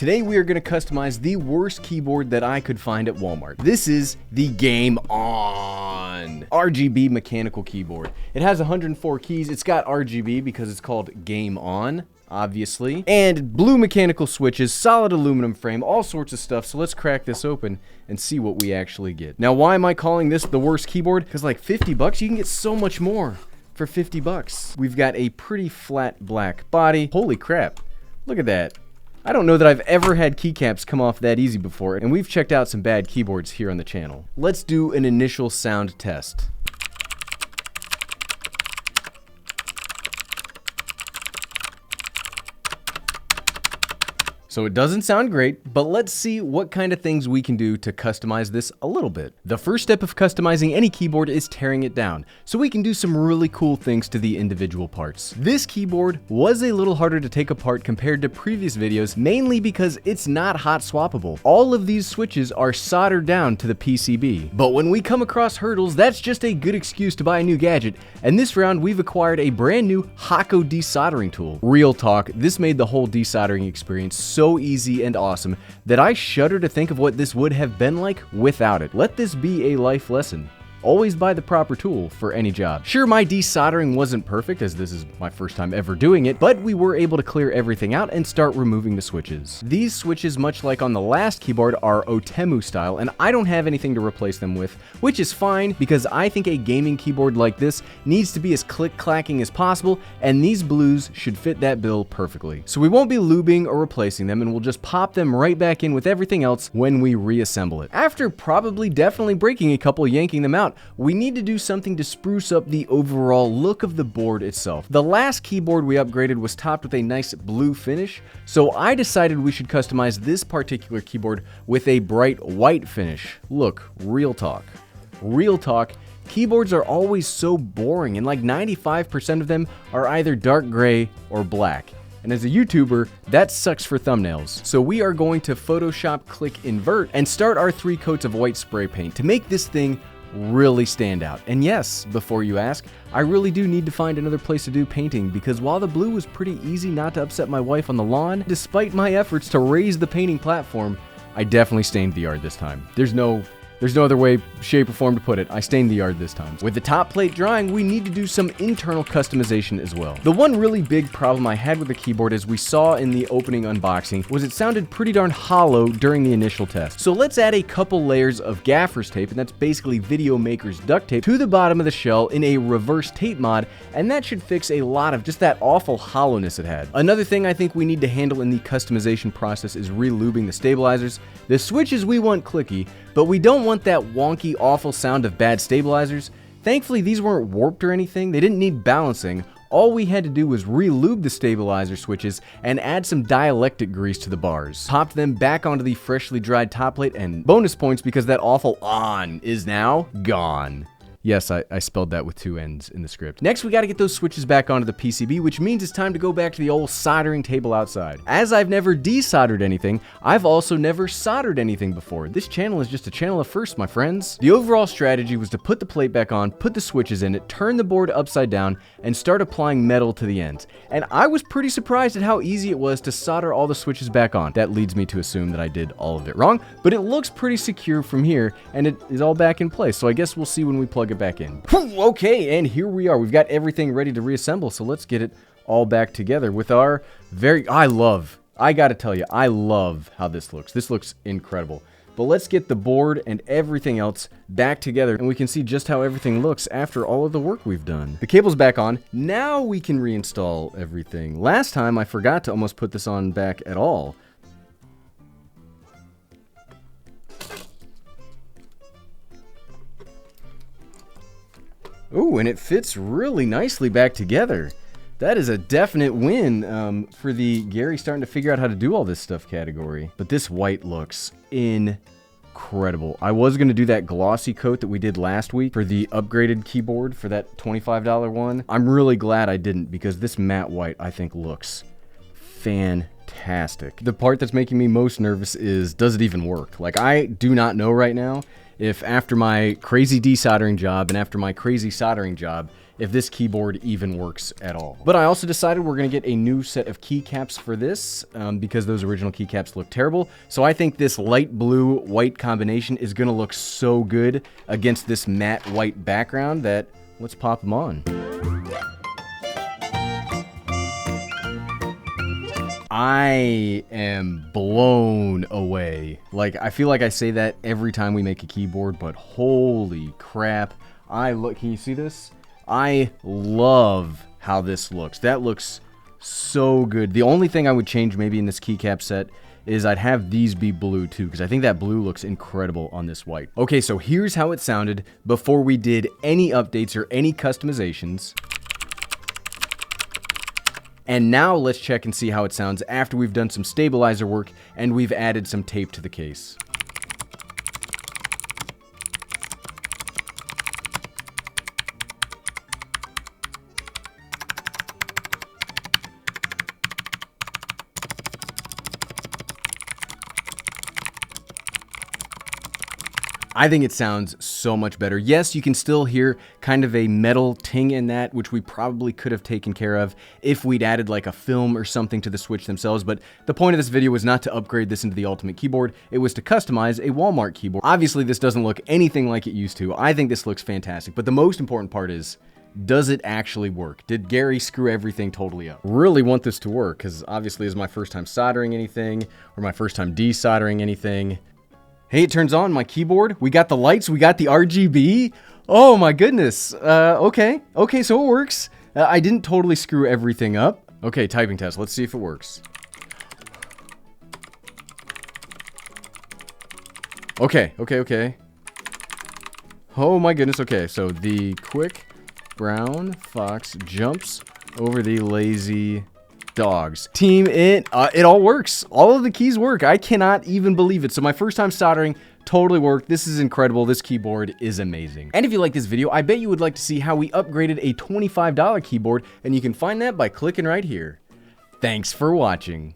Today we are going to customize the worst keyboard that I could find at Walmart. This is the Game On RGB mechanical keyboard. It has 104 keys. It's got RGB because it's called Game On, obviously. And blue mechanical switches, solid aluminum frame, all sorts of stuff. So let's crack this open and see what we actually get. Now, why am I calling this the worst keyboard? Because like 50 bucks, you can get so much more for 50 bucks. We've got a pretty flat black body. Holy crap. Look at that. I don't know that I've ever had keycaps come off that easy before, and we've checked out some bad keyboards here on the channel. Let's do an initial sound test. So it doesn't sound great, but let's see what kind of things we can do to customize this a little bit. The first step of customizing any keyboard is tearing it down, so we can do some really cool things to the individual parts. This keyboard was a little harder to take apart compared to previous videos, mainly because it's not hot swappable. All of these switches are soldered down to the PCB. But when we come across hurdles, that's just a good excuse to buy a new gadget, and this round we've acquired a brand new Hakko desoldering tool. Real talk, this made the whole desoldering experience so easy and awesome that I shudder to think of what this would have been like without it. Let this be a life lesson. Always buy the proper tool for any job. Sure, my desoldering wasn't perfect, as this is my first time ever doing it, but we were able to clear everything out and start removing the switches. These switches, much like on the last keyboard, are Otemu style, and I don't have anything to replace them with, which is fine because I think a gaming keyboard like this needs to be as click-clacking as possible, and these blues should fit that bill perfectly. So we won't be lubing or replacing them, and we'll just pop them right back in with everything else when we reassemble it. After definitely breaking a couple, yanking them out, we need to do something to spruce up the overall look of the board itself. The last keyboard we upgraded was topped with a nice blue finish, so I decided we should customize this particular keyboard with a bright white finish. Look, real talk. Real talk. Keyboards are always so boring, and like 95% of them are either dark gray or black. And as a YouTuber, that sucks for thumbnails. So we are going to Photoshop click invert and start our 3 coats of white spray paint to make this thing really stand out. And yes, before you ask, I really do need to find another place to do painting, because while the blue was pretty easy not to upset my wife on the lawn, despite my efforts to raise the painting platform, I definitely stained the yard this time. There's no other way, shape, or form to put it. I stained the yard this time. With the top plate drying, we need to do some internal customization as well. The one really big problem I had with the keyboard, as we saw in the opening unboxing, was it sounded pretty darn hollow during the initial test. So let's add a couple layers of gaffer's tape, and that's basically Video Maker's duct tape, to the bottom of the shell in a reverse tape mod, and that should fix a lot of just that awful hollowness it had. Another thing I think we need to handle in the customization process is re-lubing the stabilizers. The switches we want clicky, but we don't want that wonky, awful sound of bad stabilizers. Thankfully, these weren't warped or anything. They didn't need balancing. All we had to do was re-lube the stabilizer switches and add some dielectric grease to the bars. Popped them back onto the freshly dried top plate, and bonus points because that awful on is now gone. Yes, I spelled that with 2 N's in the script. Next, we gotta get those switches back onto the PCB, which means it's time to go back to the old soldering table outside. As I've never desoldered anything, I've also never soldered anything before. This channel is just a channel of firsts, my friends. The overall strategy was to put the plate back on, put the switches in it, turn the board upside down, and start applying metal to the ends. And I was pretty surprised at how easy it was to solder all the switches back on. That leads me to assume that I did all of it wrong, but it looks pretty secure from here, and it is all back in place, so I guess we'll see when we plug it back in. Whew, okay, and here we are. We've got everything ready to reassemble, so let's get it all back together with our I gotta tell you, I love how this looks. This looks incredible. But let's get the board and everything else back together, and we can see just how everything looks after all of the work we've done. The cable's back on. Now we can reinstall everything. Last time I forgot to almost put this on back at all. Ooh, and it fits really nicely back together. That is a definite win for the Gary starting to figure out how to do all this stuff category. But this white looks incredible. I was going to do that glossy coat that we did last week for the upgraded keyboard for that $25 one. I'm really glad I didn't, because this matte white I think looks fantastic. The part that's making me most nervous is, does it even work? Like, I do not know right now if after my crazy desoldering job and after my crazy soldering job, if this keyboard even works at all. But I also decided we're gonna get a new set of keycaps for this because those original keycaps look terrible. So I think this light blue white combination is gonna look so good against this matte white background that let's pop them on. I am blown away. Like, I feel like I say that every time we make a keyboard, but holy crap. Can you see this? I love how this looks. That looks so good. The only thing I would change maybe in this keycap set is I'd have these be blue too, because I think that blue looks incredible on this white. Okay, so here's how it sounded before we did any updates or any customizations. And now let's check and see how it sounds after we've done some stabilizer work and we've added some tape to the case. I think it sounds so much better. Yes, you can still hear kind of a metal ting in that, which we probably could have taken care of if we'd added like a film or something to the Switch themselves, but the point of this video was not to upgrade this into the ultimate keyboard, it was to customize a Walmart keyboard. Obviously, this doesn't look anything like it used to. I think this looks fantastic, but the most important part is, does it actually work? Did Gary screw everything totally up? Really want this to work, because obviously it's my first time soldering anything, or my first time desoldering anything. Hey, it turns on my keyboard. We got the lights. We got the RGB. Oh my goodness. Okay, so it works. I didn't totally screw everything up. Okay, typing test. Let's see if it works. Okay. Oh my goodness. Okay, so the quick brown fox jumps over the lazy dogs. Team it all works. All of the keys work. I cannot even believe it. So my first time soldering totally worked. This is incredible. This keyboard is amazing. And if you like this video, I bet you would like to see how we upgraded a $25 keyboard, and you can find that by clicking right here. Thanks for watching.